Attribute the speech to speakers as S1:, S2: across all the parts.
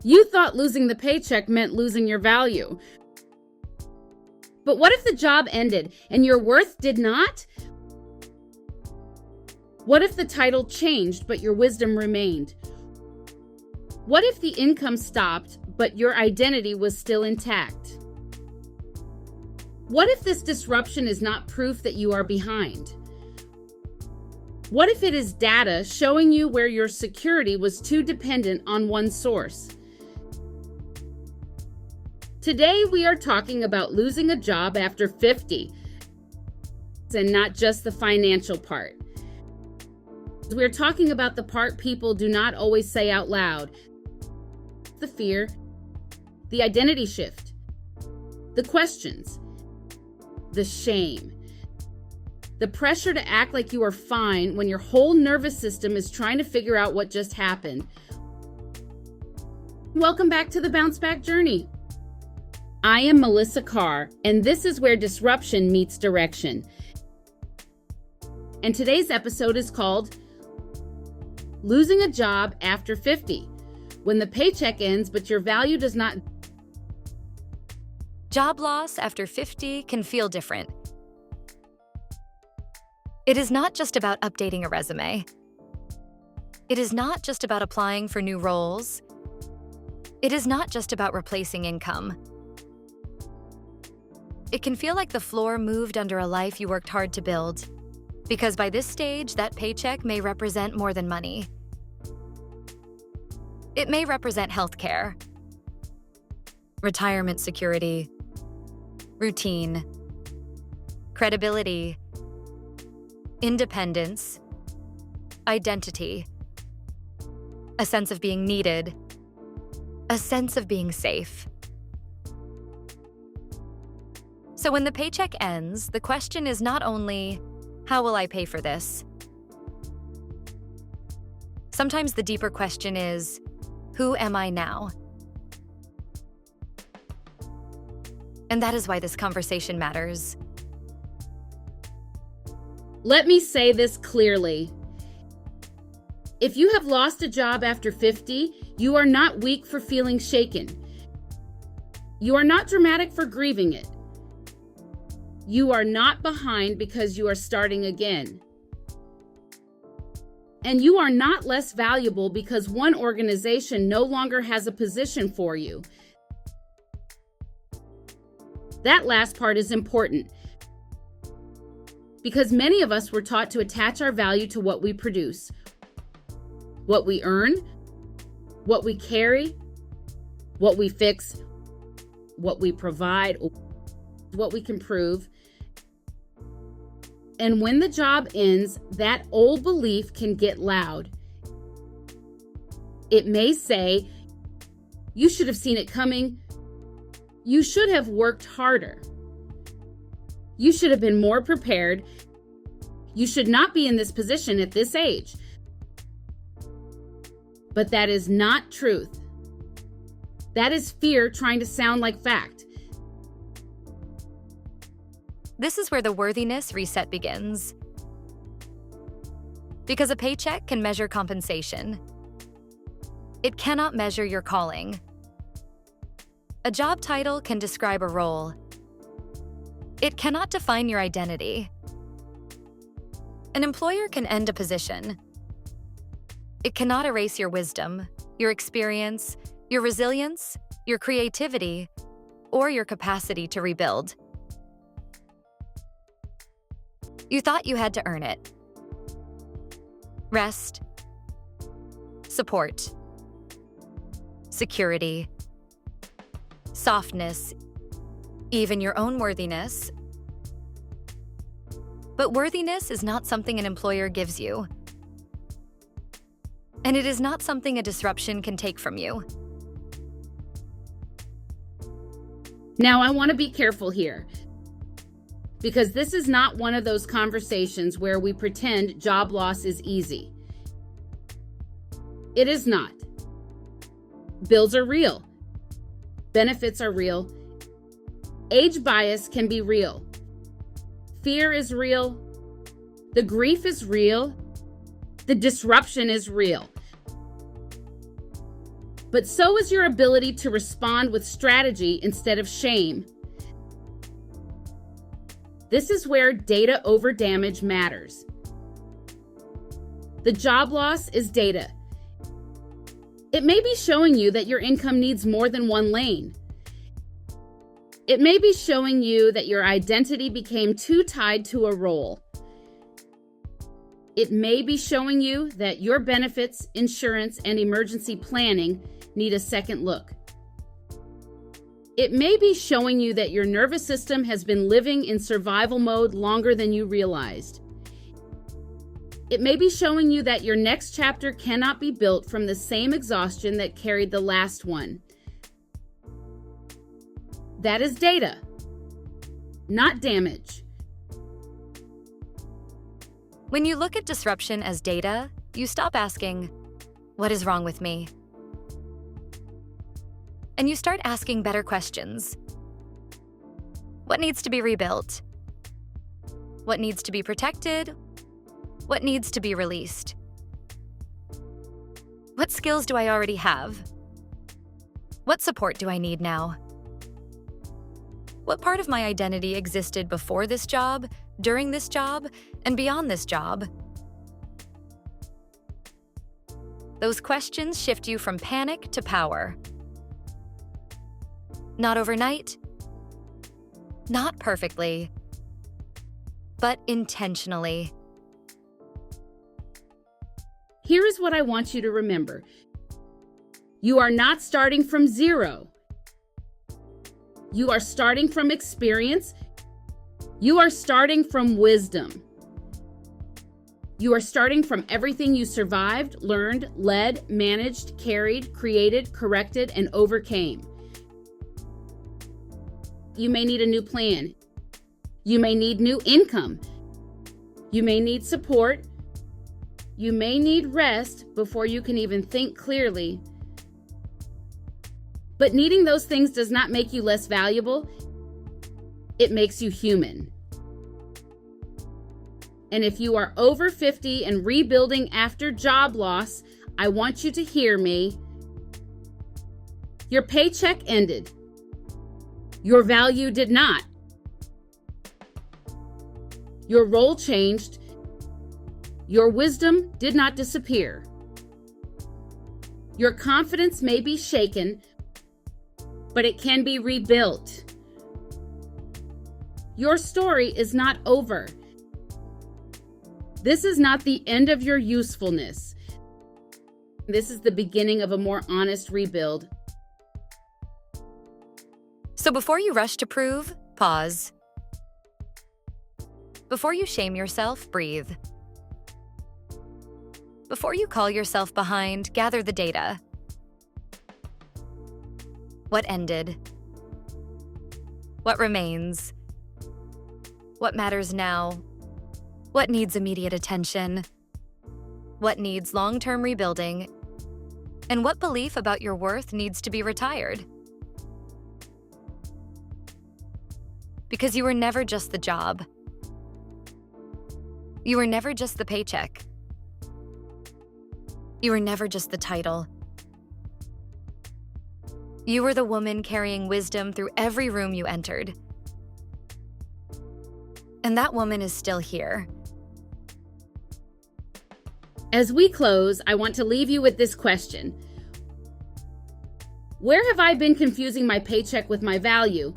S1: You thought losing the paycheck meant losing your value. But what if the job ended and your worth did not? What if the title changed but your wisdom remained? What if the income stopped but your identity was still intact? What if this disruption is not proof that you are behind? What if it is data showing you where your security was too dependent on one source? Today, we are talking about losing a job after 50, and not just the financial part. We're talking about the part people do not always say out loud. The fear, the identity shift, the questions, the shame, the pressure to act like you are fine when your whole nervous system is trying to figure out what just happened. Welcome back to the Bounce Back Journey. I am Melissa Carr, and this is where disruption meets direction. And today's episode is called Losing a Job After 50, when the paycheck ends but your value does not.
S2: Job loss after 50 can feel different. It is not just about updating a resume. It is not just about applying for new roles. It is not just about replacing income. It can feel like the floor moved under a life you worked hard to build, because by this stage, that paycheck may represent more than money. It may represent healthcare, retirement security, routine, credibility, independence, identity, a sense of being needed, a sense of being safe. So when the paycheck ends, the question is not only, how will I pay for this? Sometimes the deeper question is, who am I now? And that is why this conversation matters.
S1: Let me say this clearly. If you have lost a job after 50, you are not weak for feeling shaken. You are not dramatic for grieving it. You are not behind because you are starting again. And you are not less valuable because one organization no longer has a position for you. That last part is important because many of us were taught to attach our value to what we produce, what we earn, what we carry, what we fix, what we provide, what we can prove. And when the job ends, that old belief can get loud. It may say, you should have seen it coming. You should have worked harder. You should have been more prepared. You should not be in this position at this age. But that is not truth. That is fear trying to sound like fact.
S2: This is where the worthiness reset begins. Because a paycheck can measure compensation. It cannot measure your calling. A job title can describe a role. It cannot define your identity. An employer can end a position. It cannot erase your wisdom, your experience, your resilience, your creativity, or your capacity to rebuild. You thought you had to earn it. Rest, support, security, softness, even your own worthiness. But worthiness is not something an employer gives you. And it is not something a disruption can take from you.
S1: Now, I want to be careful here, because this is not one of those conversations where we pretend job loss is easy. It is not. Bills are real. Benefits are real. Age bias can be real. Fear is real. The grief is real. The disruption is real. but so is your ability to respond with strategy instead of shame. This is where data over damage matters. The job loss is data. It may be showing you that your income needs more than one lane. It may be showing you that your identity became too tied to a role. It may be showing you that your benefits, insurance, and emergency planning need a second look. It may be showing you that your nervous system has been living in survival mode longer than you realized. It may be showing you that your next chapter cannot be built from the same exhaustion that carried the last one. That is data, not damage.
S2: When you look at disruption as data, you stop asking, "What is wrong with me?" And you start asking better questions. What needs to be rebuilt? What needs to be protected? What needs to be released? What skills do I already have? What support do I need now? What part of my identity existed before this job, during this job, and beyond this job? Those questions shift you from panic to power. Not overnight, not perfectly, but intentionally.
S1: Here is what I want you to remember. You are not starting from zero. You are starting from experience. You are starting from wisdom. You are starting from everything you survived, learned, led, managed, carried, created, corrected, and overcame. You may need a new plan. You may need new income. You may need support. You may need rest before you can even think clearly. But needing those things does not make you less valuable. It makes you human. And if you are over 50 and rebuilding after job loss, I want you to hear me. Your paycheck ended. Your value did not. Your role changed. Your wisdom did not disappear. Your confidence may be shaken, but it can be rebuilt. Your story is not over. This is not the end of your usefulness. This is the beginning of a more honest rebuild.
S2: So before you rush to prove, pause. Before you shame yourself, breathe. Before you call yourself behind, gather the data. What ended? What remains? What matters now? What needs immediate attention? What needs long-term rebuilding? And what belief about your worth needs to be retired? Because you were never just the job. You were never just the paycheck. You were never just the title. You were the woman carrying wisdom through every room you entered. And that woman is still here.
S1: As we close, I want to leave you with this question. Where have I been confusing my paycheck with my value?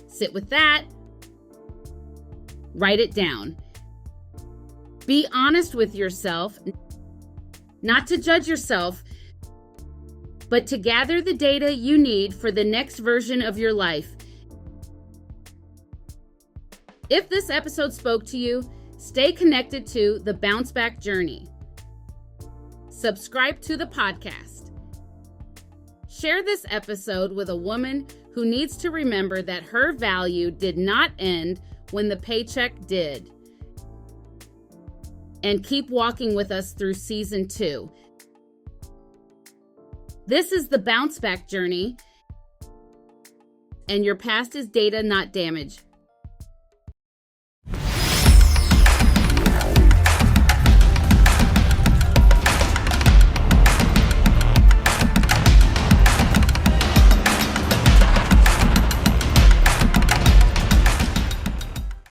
S1: Sit with that. Write it down. Be honest with yourself, not to judge yourself, but to gather the data you need for the next version of your life. If this episode spoke to you, stay connected to the Bounce Back Journey. Subscribe to the podcast. Share this episode with a woman who needs to remember that her value did not end when the paycheck did. And keep walking with us through season 2. This is the Bounce Back Journey, and your past is data, not damage.